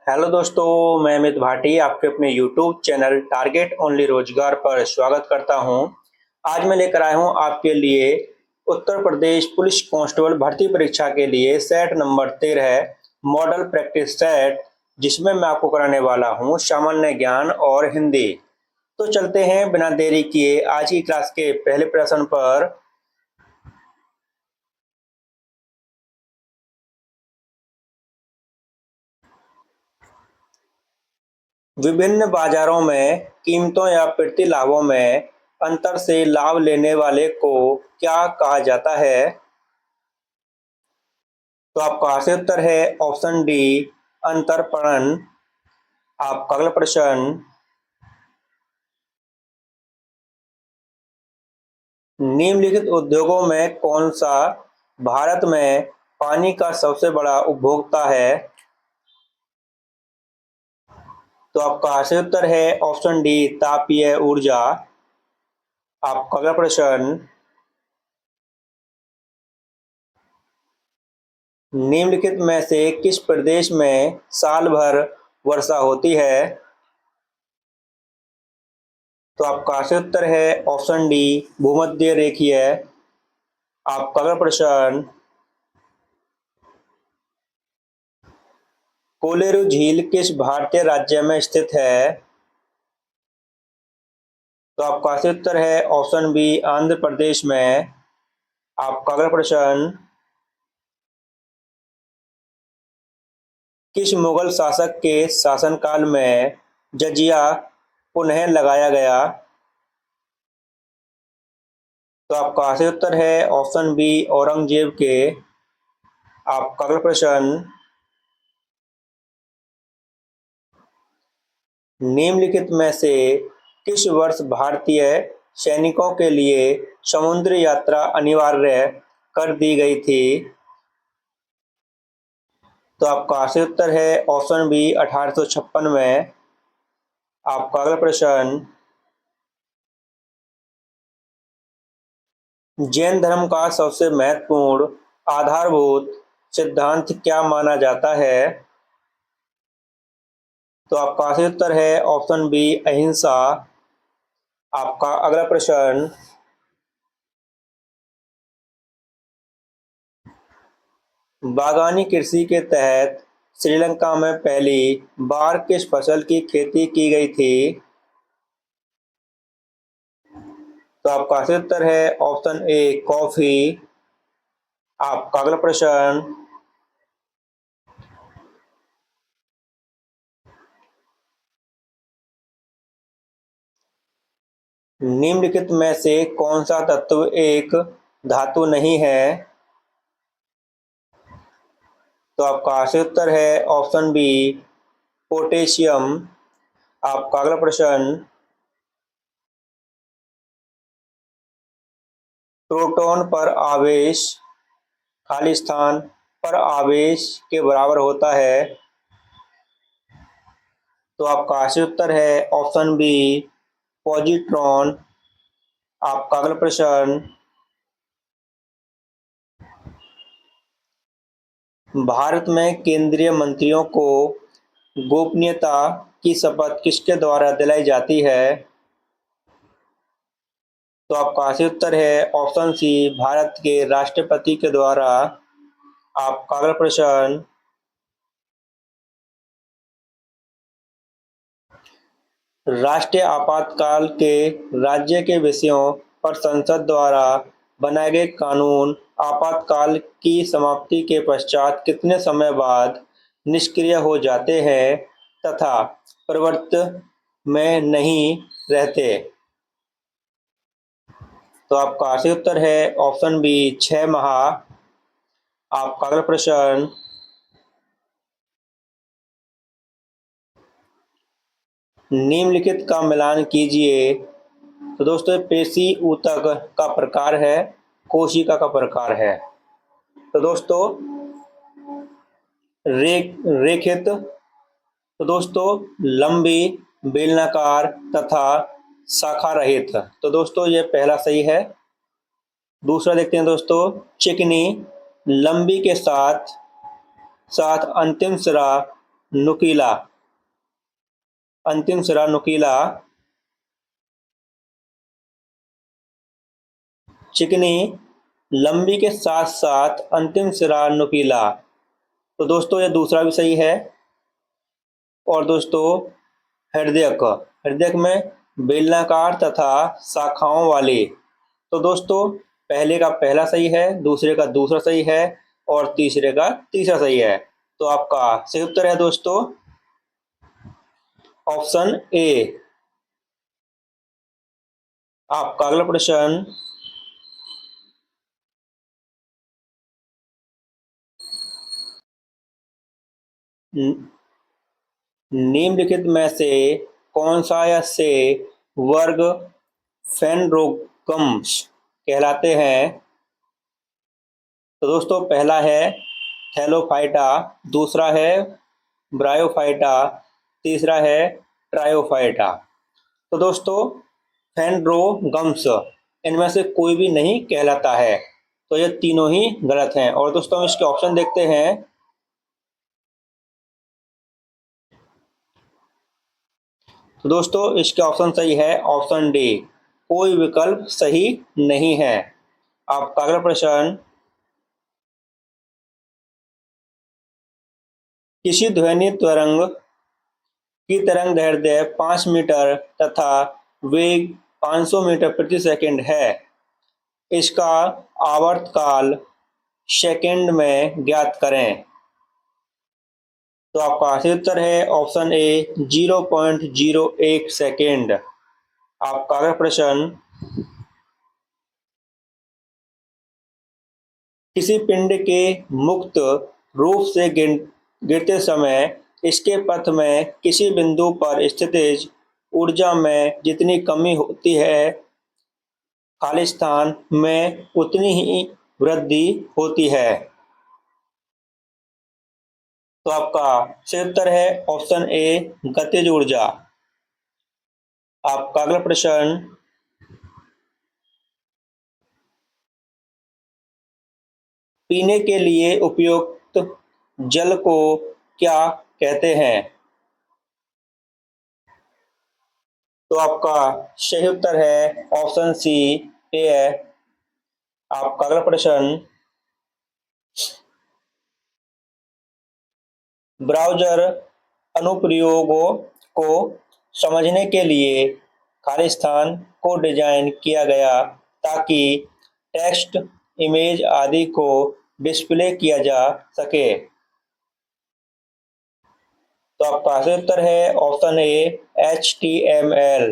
Hello दोस्तों, मैं अमित भाटी आपके अपने यूट्यूब चैनल टारगेट ओनली रोजगार पर स्वागत करता हूं। आज मैं लेकर आया हूं आपके लिए उत्तर प्रदेश पुलिस कांस्टेबल भर्ती परीक्षा के लिए set number 13 model practice set, जिसमें मैं आपको कराने वाला हूं सामान्य ज्ञान और हिंदी। तो चलते हैं बिना देरी किए आज की क्लास के पहले प्रश्न पर। विभिन्न बाजारों में कीमतों या प्रति लाभों में अंतर से लाभ लेने वाले को क्या कहा जाता है? तो आपका सही उत्तर है ऑप्शन डी, अंतरपणन। आपका अगला प्रश्न, निम्नलिखित उद्योगों में कौन सा भारत में पानी का सबसे बड़ा उपभोक्ता है? तो आपका सही उत्तर है ऑप्शन डी, तापीय ऊर्जा। आपका अगला प्रश्न, निम्नलिखित में से किस प्रदेश में साल भर वर्षा होती है? तो आपका सही उत्तर है ऑप्शन डी, भूमध्य रेखीय। आपका अगला प्रश्न, कोलेरू झील किस भारतीय राज्य में स्थित है? तो आपका सही उत्तर है ऑप्शन बी, आंध्र प्रदेश में। आपका अगला प्रश्न, किस मुगल शासक के शासनकाल में जजिया पुनः लगाया गया? तो आपका सही उत्तर है ऑप्शन बी, औरंगजेब के। आपका अगला प्रश्न, निम्नलिखित में से किस वर्ष भारतीय सैनिकों के लिए समुद्र यात्रा अनिवार्य कर दी गई थी? तो आपका सही उत्तर है ऑप्शन बी, 1856 में। आपका अगला प्रश्न, जैन धर्म का सबसे महत्वपूर्ण आधारभूत सिद्धांत क्या माना जाता है? तो आपका सही उत्तर है ऑप्शन बी, अहिंसा। आपका अगला प्रश्न, बागानी कृषि के तहत श्रीलंका में पहली बार किस फसल की खेती की गई थी? तो आपका सही उत्तर है ऑप्शन ए, कॉफी। आपका अगला प्रश्न, निम्नलिखित में से कौन सा तत्व एक धातु नहीं है? तो आपका सही उत्तर है ऑप्शन बी, पोटेशियम। आपका अगला प्रश्न, प्रोटॉन पर आवेश खाली स्थान पर आवेश के बराबर होता है। तो आपका सही उत्तर है ऑप्शन बी, पॉजिट्रॉन। आपका अगला प्रश्न, भारत में केंद्रीय मंत्रियों को गोपनीयता की शपथ किसके द्वारा दिलाई जाती है? तो आपका सही उत्तर है ऑप्शन सी, भारत के राष्ट्रपति के द्वारा। आपका अगला प्रश्न, राष्ट्रीय आपातकाल के राज्य के विषयों पर संसद द्वारा बनाए गए कानून आपातकाल की समाप्ति के पश्चात कितने समय बाद निष्क्रिय हो जाते हैं तथा प्रवर्तन में नहीं रहते? तो आपका सही उत्तर है ऑप्शन बी, 6 माह। आपका अगला प्रश्न, निम्नलिखित का मिलान कीजिए। तो दोस्तों, पेशी ऊतक का प्रकार है, कोशिका का प्रकार है। तो दोस्तों, रेखित, तो दोस्तों लंबी, बेलनाकार तथा शाखा रहित। तो दोस्तों ये पहला सही है। दूसरा देखते हैं दोस्तों, चिकनी, लंबी के साथ साथ अंतिम सिरा नुकीला, अंतिम सिरा नुकीला। चिकनी, लंबी के साथ साथ अंतिम सिरा नुकीला। तो दोस्तों ये दूसरा भी सही है। और दोस्तों हृदयक, हृदयक में बेलनाकार तथा शाखाओं वाली। तो दोस्तों पहले का पहला सही है, दूसरे का दूसरा सही है और तीसरे का तीसरा सही है। तो आपका सही उत्तर है दोस्तों ऑप्शन ए। आपका अगला प्रश्न, निम्नलिखित में से कौन सा या से वर्ग फेनरोगम्स कहलाते हैं? तो दोस्तों पहला है थैलोफाइटा, दूसरा है ब्रायोफाइटा, तीसरा है ट्रायोफाइटा। तो दोस्तों फेनरोगम्स इनमें से कोई भी नहीं कहलाता है, तो ये तीनों ही गलत हैं। और दोस्तों हम इसके ऑप्शन देखते हैं। तो दोस्तों इसके ऑप्शन सही है ऑप्शन डी, कोई विकल्प सही नहीं है। आपका अगला प्रश्न, किसी ध्वनि तरंग की तरंग दैर्ध्य 5 मीटर तथा वेग 500 मीटर प्रति सेकंड है। इसका आवर्तकाल सेकंड में ज्ञात करें। तो आपका सही उत्तर है ऑप्शन ए 0.01 सेकेंड। आपका अगला प्रश्न, किसी पिंड के मुक्त रूप से गिरते समय इसके पथ में किसी बिंदु पर स्थितिज ऊर्जा में जितनी कमी होती है खाली स्थान में उतनी ही वृद्धि होती है। तो आपका सही उत्तर है ऑप्शन ए गतिज ऊर्जा। आपका अगला प्रश्न, पीने के लिए उपयुक्त जल को क्या कहते हैं? तो आपका सही उत्तर है ऑप्शन सी पेय। आपका अगला प्रश्न, ब्राउज़र अनुप्रयोगों को समझने के लिए खाली स्थान को डिज़ाइन किया गया ताकि टेक्स्ट, इमेज आदि को डिस्प्ले किया जा सके। तो आपका सही उत्तर है ऑप्शन ए HTML।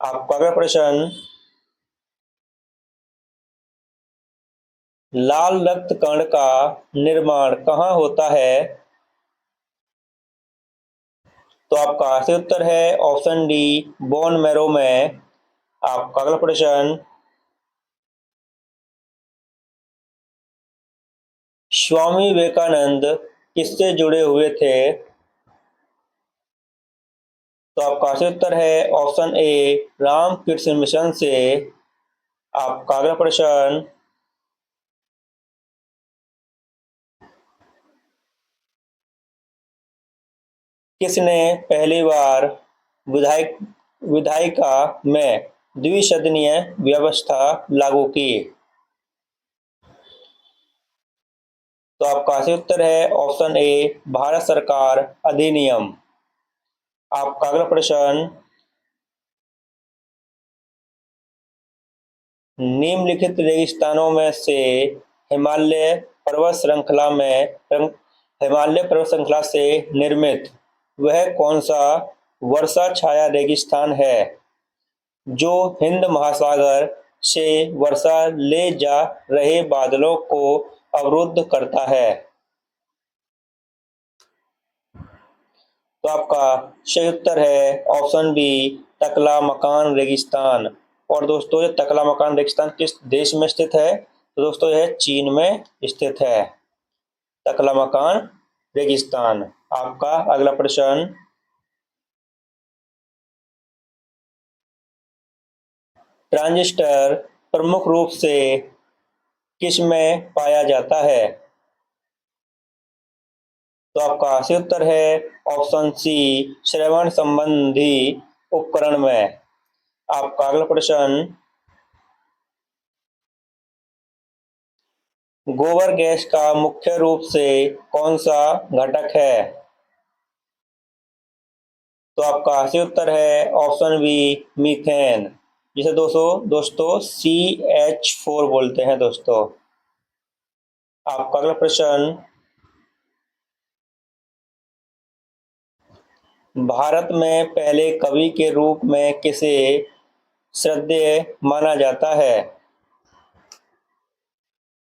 आपका अगला प्रश्न, लाल रक्त कण का निर्माण कहाँ होता है? तो आपका सही उत्तर है ऑप्शन डी बोन मैरो में। आपका अगला प्रश्न, स्वामी विवेकानंद किससे जुड़े हुए थे? तो आपका सही उत्तर है ऑप्शन ए रामकृष्ण मिशन से। आपका अगला प्रश्न, किसने पहली बार विधायक विधायिका में द्विसदनीय व्यवस्था लागू की? तो आपका सही उत्तर है ऑप्शन ए भारत सरकार अधिनियम। आपका अगला प्रश्न, निम्नलिखित रेगिस्तानों में से हिमालय पर्वत श्रृंखला में हिमालय पर्वत श्रृंखला से निर्मित वह कौन सा वर्षा छाया रेगिस्तान है जो हिंद महासागर से वर्षा ले जा रहे बादलों को अवरुद्ध करता है? तो आपका सही उत्तर है ऑप्शन बी तकला-मकान रेगिस्तान। और दोस्तों ये तकला-मकान रेगिस्तान किस देश में स्थित है? तो दोस्तों यह चीन में स्थित है तकला-मकान रेगिस्तान। आपका अगला प्रश्न, ट्रांजिस्टर प्रमुख रूप से किस में पाया जाता है? तो आपका सही उत्तर है ऑप्शन सी, श्रवण संबंधी उपकरण में। आपका अगला प्रश्न, गोबर गैस का मुख्य रूप से कौन सा घटक है? तो आपका सही उत्तर है ऑप्शन बी, मीथेन, जिसे दोस्तों CH4 बोलते हैं दोस्तों। आपका अगला प्रश्न, भारत में पहले कवि के रूप में किसे श्रद्धेय माना जाता है?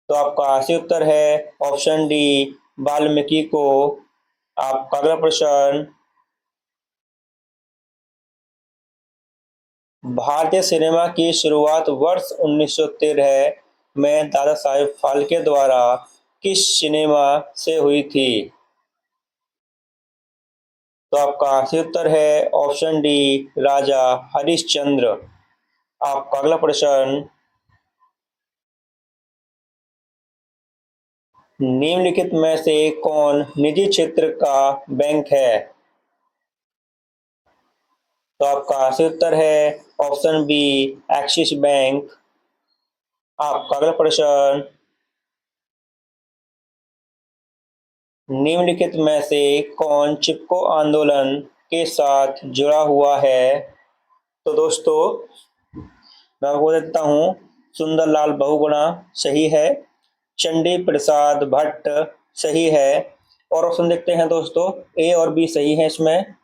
तो आपका सही उत्तर है ऑप्शन डी, वाल्मीकि को। आपका अगला प्रश्न, भारतीय सिनेमा की शुरुआत वर्ष 1913 में दादा साहेब फाल्के द्वारा किस सिनेमा से हुई थी? तो आपका सही उत्तर है ऑप्शन डी, राजा हरिश्चंद्र। आपका अगला प्रश्न, निम्नलिखित में से कौन निजी क्षेत्र का बैंक है? तो आपका सही उत्तर है ऑप्शन बी, एक्सिस बैंक। आपका अगला प्रश्न, निम्नलिखित में से कौन चिपको आंदोलन के साथ जुड़ा हुआ है? तो दोस्तों मैं आपको देता हूँ, सुंदरलाल बहुगुणा सही है, चंडी प्रसाद भट्ट सही है, और ऑप्शन देखते हैं दोस्तों, ए और बी सही है इसमें।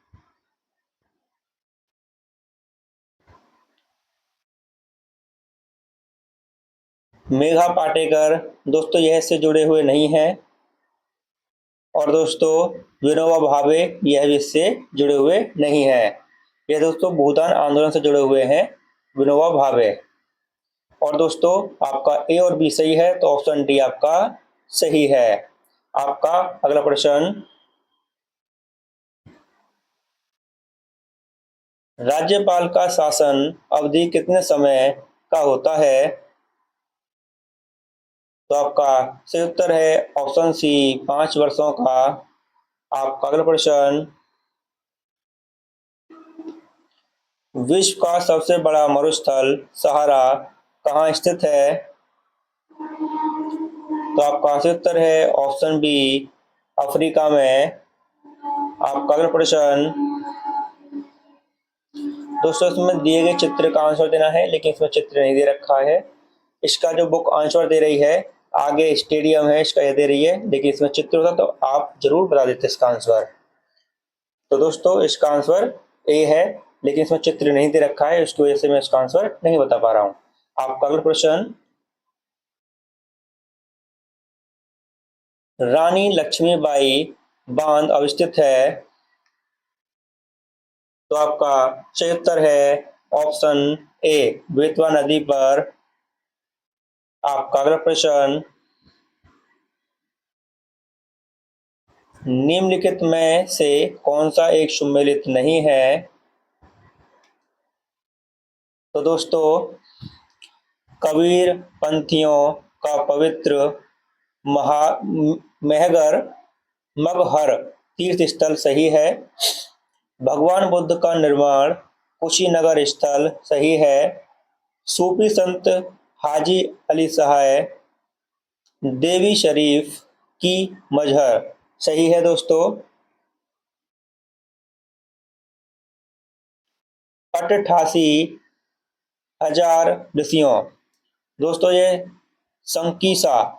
मेघा पाटेकर दोस्तों यह से जुड़े हुए नहीं हैं, और दोस्तों विनोबा भावे यह भी इससे जुड़े हुए नहीं है। यह दोस्तों भूदान आंदोलन से जुड़े हुए हैं विनोबा भावे। और दोस्तों आपका ए और बी सही है, तो ऑप्शन डी आपका सही है। आपका अगला प्रश्न, राज्यपाल का शासन अवधि कितने समय का होता है? तो आपका सही उत्तर है ऑप्शन सी, 5 वर्षों का। आपका अगला प्रश्न, विश्व का सबसे बड़ा मरुस्थल सहारा कहाँ स्थित है? तो आपका सही उत्तर है ऑप्शन बी, अफ्रीका में। आपका अगला प्रश्न, दोस्तों इसमें दिए गए चित्र का आंसर देना है, लेकिन इसमें चित्र नहीं दे रखा है। इसका जो बुक आंसर दे रही है, आगे स्टेडियम है इसका ये दे रही है, लेकिन इसमें चित्र होता तो आप जरूर बता देते इसका आंसर। तो दोस्तों इसका आंसर ए है, लेकिन इसमें चित्र नहीं दे रखा है, उसकी वजह से मैं इसका आंसर नहीं बता पा रहा हूँ। आपका अगला प्रश्न, रानी लक्ष्मीबाई बांध अवस्थित है? तो आपका सही उत्तर है ऑप्शन ए, बेतवा नदी पर। आपका अगला प्रश्न, निम्नलिखित में से कौन सा एक सम्मिलित नहीं है? तो दोस्तों कबीर पंथियों का पवित्र महा महगर मगहर तीर्थ स्थल सही है, भगवान बुद्ध का निर्माण कुशीनगर स्थल सही है, सूफी संत हाजी अली सहाय देवी शरीफ की मजहर सही है दोस्तों। 88,000 ऋषियों, दोस्तों ये संकीसा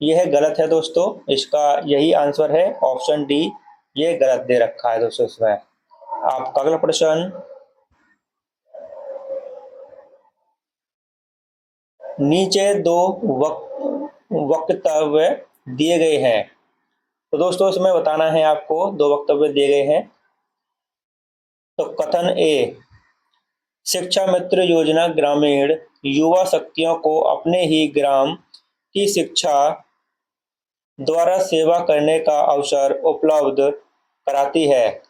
यह गलत है दोस्तों, इसका यही आंसर है ऑप्शन डी, ये गलत दे रखा है दोस्तों इसमें। आपका अगला प्रश्न, नीचे दो वक्तव्य दिए गए हैं, तो दोस्तों इसमें बताना है आपको, दो वक्तव्य दिए गए हैं। तो कथन ए, शिक्षा मित्र योजना ग्रामीण युवा शक्तियों को अपने ही ग्राम की शिक्षा द्वारा सेवा करने का अवसर उपलब्ध कराती है।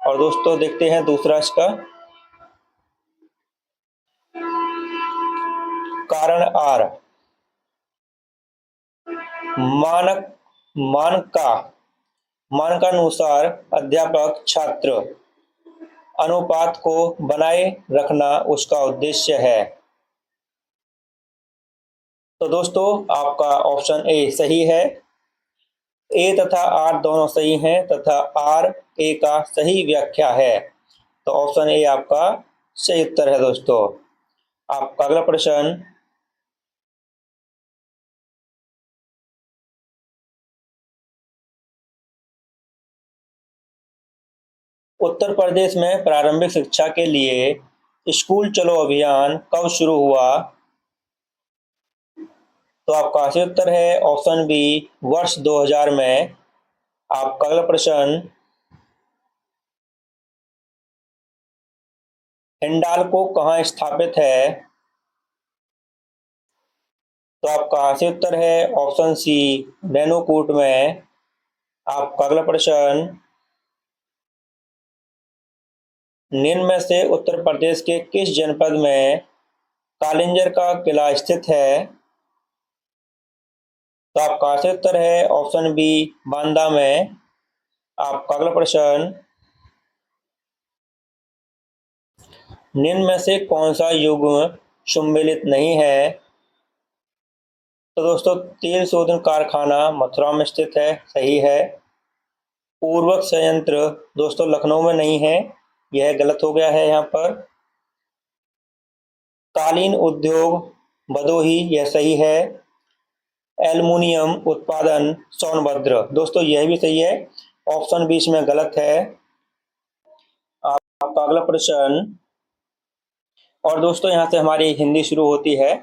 और दोस्तों देखते हैं दूसरा इसका कारण आर, मानक मानक का मानकानुसार अध्यापक छात्र अनुपात को बनाए रखना उसका उद्देश्य है। तो दोस्तों आपका ऑप्शन ए सही है। ए तथा आर दोनों सही हैं तथा आर ए का सही व्याख्या है। तो ऑप्शन ए आपका सही उत्तर है दोस्तों। आपका अगला प्रश्न, उत्तर प्रदेश में प्रारंभिक शिक्षा के लिए स्कूल चलो अभियान कब शुरू हुआ? तो आपका सही उत्तर है ऑप्शन बी, वर्ष 2000 में। आपका अगला प्रश्न, हिंडाल्को कहाँ स्थापित है? तो आपका सही उत्तर है ऑप्शन सी, रेणुकूट में। आपका अगला प्रश्न, निम्न में से उत्तर प्रदेश के किस जनपद में कालिंजर का किला स्थित है? तो आपका सही उत्तर है ऑप्शन बी, बांदा में। आपका अगला प्रश्न, निम्न में से कौन सा युग्म सम्मिलित नहीं है? तो दोस्तों तेल शोधन कारखाना मथुरा में स्थित है, सही है। उर्वरक संयंत्र दोस्तों लखनऊ में नहीं है, यह गलत हो गया है यहाँ पर। कालीन उद्योग भदोही, यह सही है। एल्युमिनियम उत्पादन सोनभद्र, दोस्तों यह भी सही है, ऑप्शन बी इसमें गलत है। आपका अगला प्रश्न, और दोस्तों यहाँ से हमारी हिंदी शुरू होती है।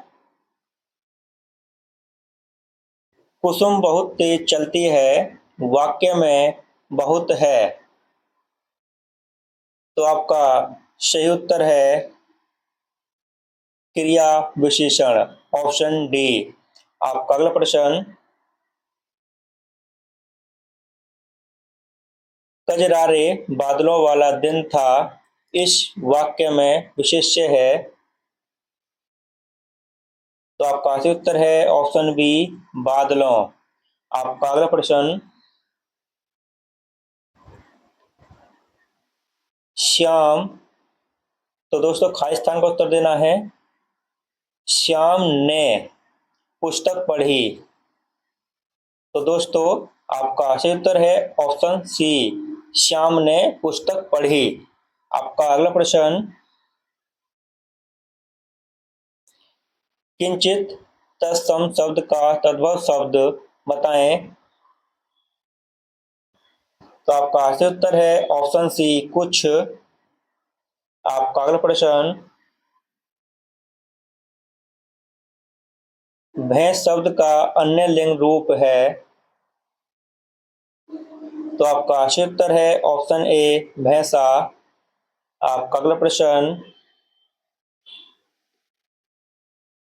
कुसुम बहुत तेज चलती है, वाक्य में बहुत है। तो आपका सही उत्तर है क्रिया विशेषण, ऑप्शन डी। आपका अगला प्रश्न, कजरारे बादलों वाला दिन था, इस वाक्य में विशेष्य है। तो आपका सही उत्तर है ऑप्शन बी, बादलों। आपका अगला प्रश्न, श्याम, तो दोस्तों खाली स्थान का उत्तर देना है। श्याम ने पुस्तक पढ़ी, तो दोस्तों आपका सही उत्तर है ऑप्शन सी, श्याम ने पुस्तक पढ़ी। आपका अगला प्रश्न, किंचित तत्सम शब्द का तद्भव शब्द बताएं। तो आपका सही उत्तर है ऑप्शन सी, कुछ। आपका अगला प्रश्न, भैंस शब्द का अन्य लिंग रूप है। तो आपका सही उत्तर है ऑप्शन ए, भैंसा। आपका अगला प्रश्न,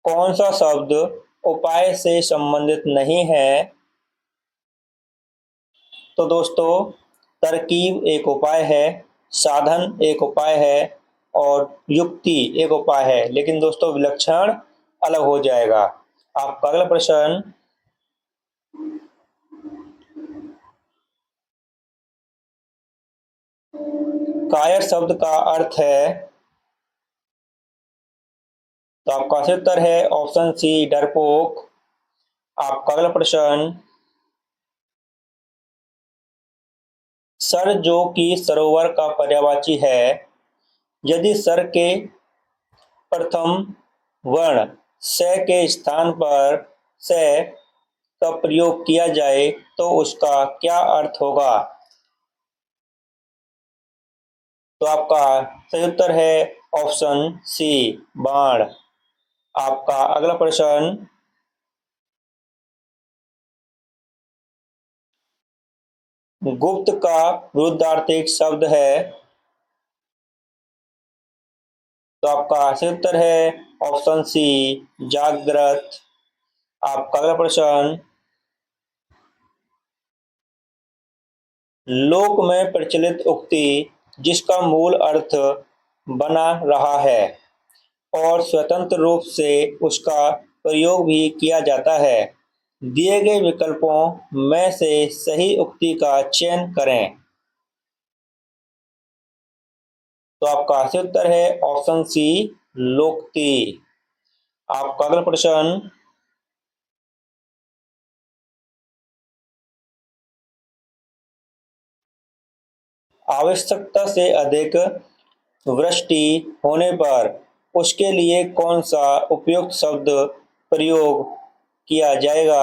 कौन सा शब्द उपाय से संबंधित नहीं है? तो दोस्तों तरकीब एक उपाय है, साधन एक उपाय है और युक्ति एक उपाय है, लेकिन दोस्तों विलक्षण अलग हो जाएगा। आपका अगला प्रश्न, कायर शब्द का अर्थ है। तो आपका सही उत्तर है ऑप्शन सी, डरपोक। आपका अगला प्रश्न, सर जो कि सरोवर का पर्यायवाची है, यदि सर के प्रथम वर्ण से के स्थान पर से का प्रयोग किया जाए तो उसका क्या अर्थ होगा? तो आपका सही उत्तर है ऑप्शन सी, बाण। आपका अगला प्रश्न, गुप्त का विरुद्धार्थक शब्द है। तो आपका सही उत्तर है ऑप्शन सी, जागृत। आपका अगला प्रश्न, लोक में प्रचलित उक्ति जिसका मूल अर्थ बना रहा है और स्वतंत्र रूप से उसका प्रयोग भी किया जाता है, दिए गए विकल्पों में से सही उक्ति का चयन करें। तो आपका सही उत्तर है ऑप्शन सी, लोकती। आपका अगला प्रश्न, आवश्यकता से अधिक वृष्टि होने पर उसके लिए कौन सा उपयुक्त शब्द प्रयोग किया जाएगा।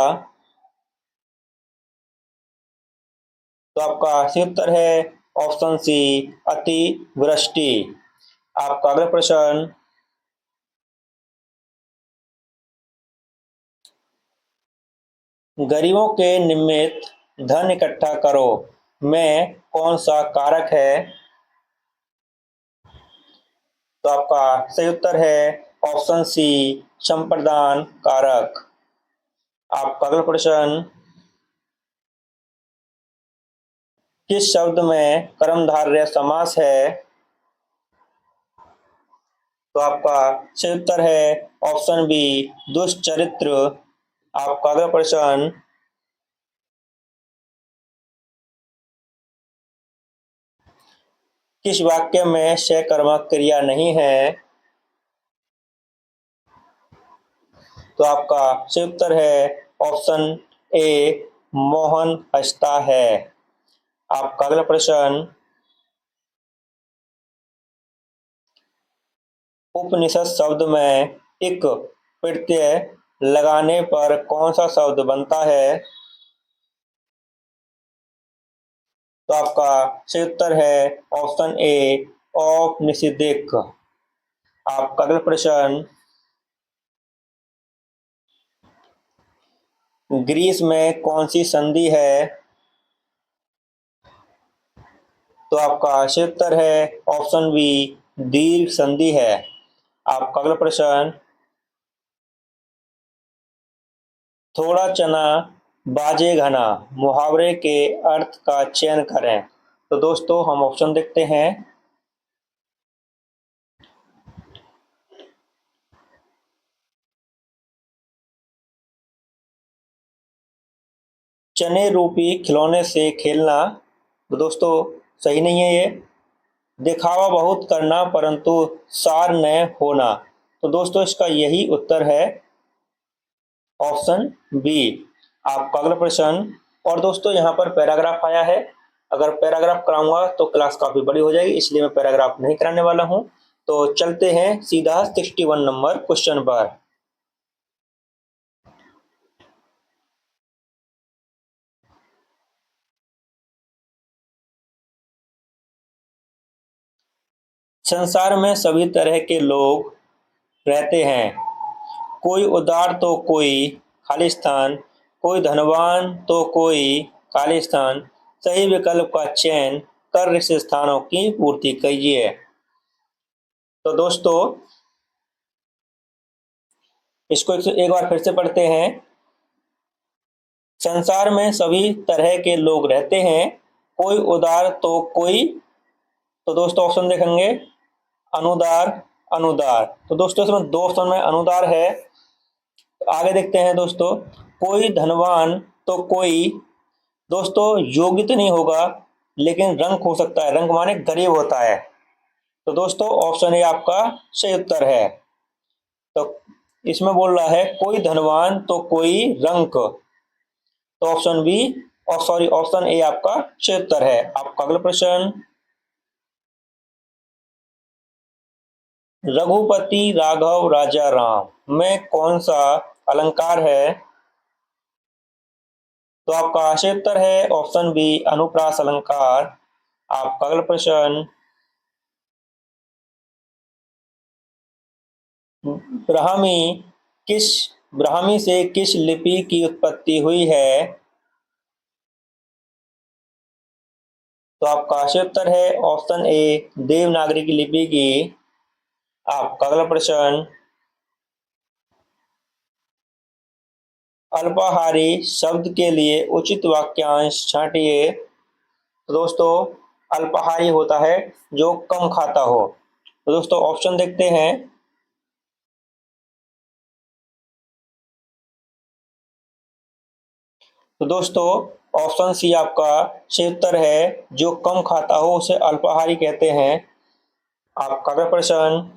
तो आपका सही उत्तर है ऑप्शन सी, अतिवृष्टि। आपका अगला प्रश्न, गरीबों के निमित्त धन इकट्ठा करो में कौन सा कारक है। तो आपका सही उत्तर है ऑप्शन सी, संप्रदान कारक। आपका अगला प्रश्न, किस शब्द में कर्मधारय समास है। तो आपका सही उत्तर है ऑप्शन बी, दुष्चरित्र। आपका अगला प्रश्न, किस वाक्य में सकर्मक क्रिया नहीं है। तो आपका सही उत्तर है ऑप्शन ए, मोहन हंसता है। आपका अगला प्रश्न, उपनिषद शब्द में इक प्रत्यय लगाने पर कौन सा शब्द बनता है। तो आपका सही उत्तर है ऑप्शन ए, औपनिषदिक। आपका अगला प्रश्न, ग्रीस में कौन सी संधि है। तो आपका सही उत्तर है ऑप्शन बी, दीर्घ संधि है। आपका अगला प्रश्न, थोड़ा चना बाजे घना मुहावरे के अर्थ का चयन करें। तो दोस्तों हम ऑप्शन देखते हैं। चने रूपी खिलौने से खेलना, तो दोस्तों सही नहीं है ये। दिखावा बहुत करना परंतु सार न होना, तो दोस्तों इसका यही उत्तर है ऑप्शन बी। आपका अगला प्रश्न, और दोस्तों यहाँ पर पैराग्राफ आया है। अगर पैराग्राफ कराऊंगा तो क्लास काफी बड़ी हो जाएगी, इसलिए मैं पैराग्राफ नहीं कराने वाला हूं। तो चलते हैं सीधा 61 नंबर क्वेश्चन पर। संसार में सभी तरह के लोग रहते हैं, कोई उदार तो कोई खालिस्तान, कोई धनवान तो कोई खालिस्तान, सही विकल्प का चयन कर रिक्त स्थानों की पूर्ति कीजिए। तो दोस्तों इसको एक बार फिर से पढ़ते हैं। संसार में सभी तरह के लोग रहते हैं, कोई उदार तो कोई, तो दोस्तों ऑप्शन देखेंगे, अनुदार, अनुदार। तो दोस्तों इसमें दो ऑप्शन में अनुदार है। तो आगे देखते हैं दोस्तों, कोई धनवान तो कोई, दोस्तों योग्य तो नहीं होगा लेकिन रंक हो सकता है, रंक माने गरीब होता है। तो दोस्तों ऑप्शन ए आपका सही उत्तर है। तो इसमें बोल रहा है कोई धनवान तो कोई रंक, तो ऑप्शन बी, और सॉरी ऑप्शन ए आपका सही उत्तर है। आपका अगला प्रश्न, रघुपति राघव राजा राम में कौन सा अलंकार है। तो आपका सही उत्तर है ऑप्शन बी, अनुप्रास अलंकार। आपका अगला प्रश्न, ब्राह्मी किस ब्राह्मी से किस लिपि की उत्पत्ति हुई है। तो आपका सही उत्तर है ऑप्शन ए, देवनागरी की लिपि की। आपका अगला प्रश्न, अल्पाहारी शब्द के लिए उचित वाक्यांश छांटिए। तो दोस्तों अल्पाहारी होता है जो कम खाता हो। तो दोस्तों ऑप्शन देखते हैं। तो दोस्तों ऑप्शन सी आपका सही उत्तर है। जो कम खाता हो उसे अल्पाहारी कहते हैं। आपका अगला प्रश्न,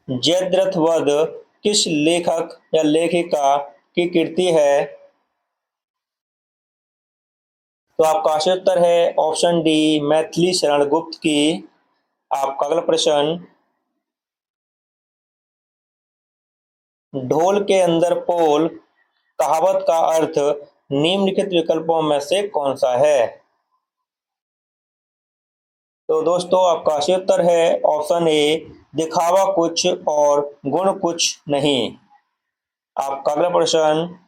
जयद्रथ वध किस लेखक या लेखिका की कृति है? तो आपका सही उत्तर है ऑप्शन डी, मैथिली शरण गुप्त की। आपका अगला प्रश्न, ढोल के अंदर पोल कहावत का अर्थ निम्नलिखित विकल्पों में से कौन सा है? तो दोस्तों आपका सही उत्तर है ऑप्शन ए, दिखावा कुछ और गुण कुछ नहीं। आपका अगला प्रश्न,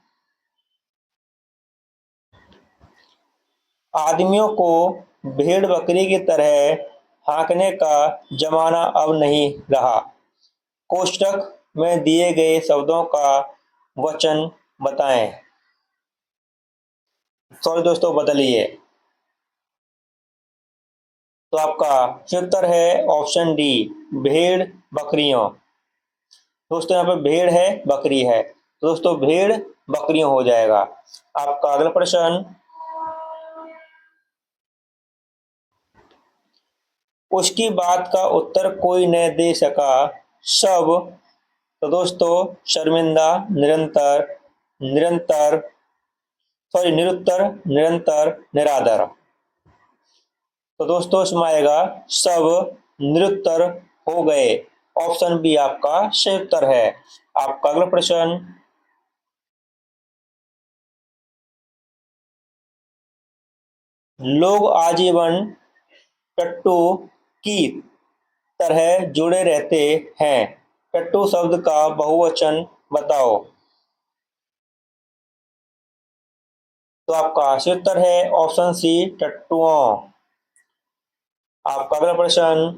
आदमियों को भेड़ बकरी की तरह हाँकने का जमाना अब नहीं रहा। कोष्टक में दिए गए शब्दों का वचन बताएं। सॉरी दोस्तों, बदलिए। तो आपका सही उत्तर है ऑप्शन डी, भेड़ बकरियों। दोस्तों यहाँ पे भेड़ है बकरी है, तो दोस्तों भेड़ बकरियों हो जाएगा। आपका अगला प्रश्न, उसकी बात का उत्तर कोई न दे सका सब। तो दोस्तों शर्मिंदा, निरंतर, निरंतर, सॉरी निरुत्तर, निरंतर, निरादर। तो दोस्तों इसमें आएगा सब निरुत्तर हो गए। ऑप्शन बी आपका सही उत्तर है। आपका अगला प्रश्न, लोग आजीवन टट्टू की तरह जुड़े रहते हैं। टट्टू शब्द का बहुवचन बताओ। तो आपका सही उत्तर है ऑप्शन सी, टट्टुओं। आपका अगला प्रश्न,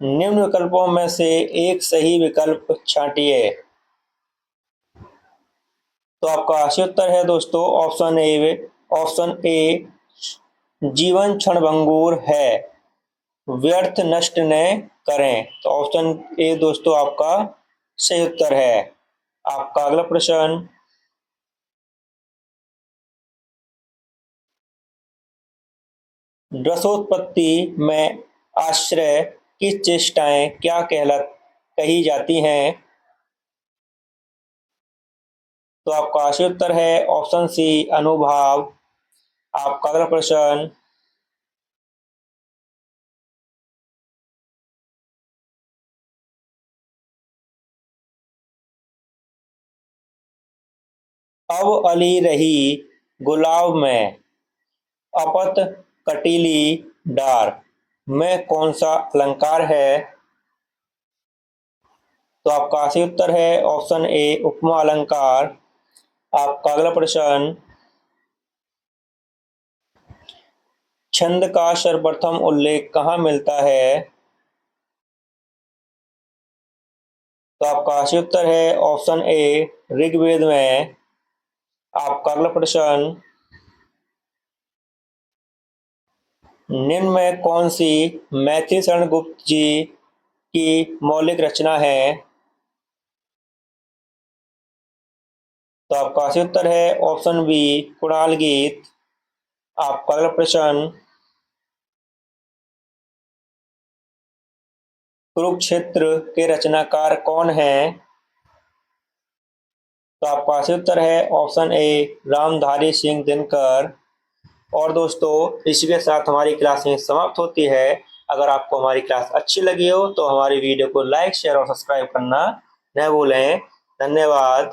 निम्न विकल्पों में से एक सही विकल्प छांटिए। तो आपका सही उत्तर है दोस्तों ऑप्शन ए, ऑप्शन ए, जीवन क्षणभंगुर है, व्यर्थ नष्ट न करें। तो ऑप्शन ए दोस्तों आपका सही उत्तर है। आपका अगला प्रश्न, रसोत्पत्ति में आश्रय की चेष्टाएं क्या कही जाती हैं? तो आपका सही उत्तर है ऑप्शन सी, अनुभाव। आपका अगला प्रश्न, अब अली रही गुलाब में अपत कटीली डार में कौन सा अलंकार है? तो आपका सही उत्तर है ऑप्शन ए, उपमा अलंकार। आपका अगला प्रश्न, छंद का सर्वप्रथम उल्लेख कहाँ मिलता है? तो आपका सही उत्तर है ऑप्शन ए, ऋग्वेद में। आपका अगला प्रश्न, निम्न में कौन सी मैथिली शरण गुप्त जी की मौलिक रचना है? तो आपका सही उत्तर है ऑप्शन बी, कुणाल गीत। आपका अगला प्रश्न, कुरुक्षेत्र के रचनाकार कौन है? तो आपका सही उत्तर है ऑप्शन ए, रामधारी सिंह दिनकर। और दोस्तों इसी के साथ हमारी क्लास में समाप्त होती है। अगर आपको हमारी क्लास अच्छी लगी हो तो हमारी वीडियो को लाइक, शेयर और सब्सक्राइब करना न भूलें। धन्यवाद।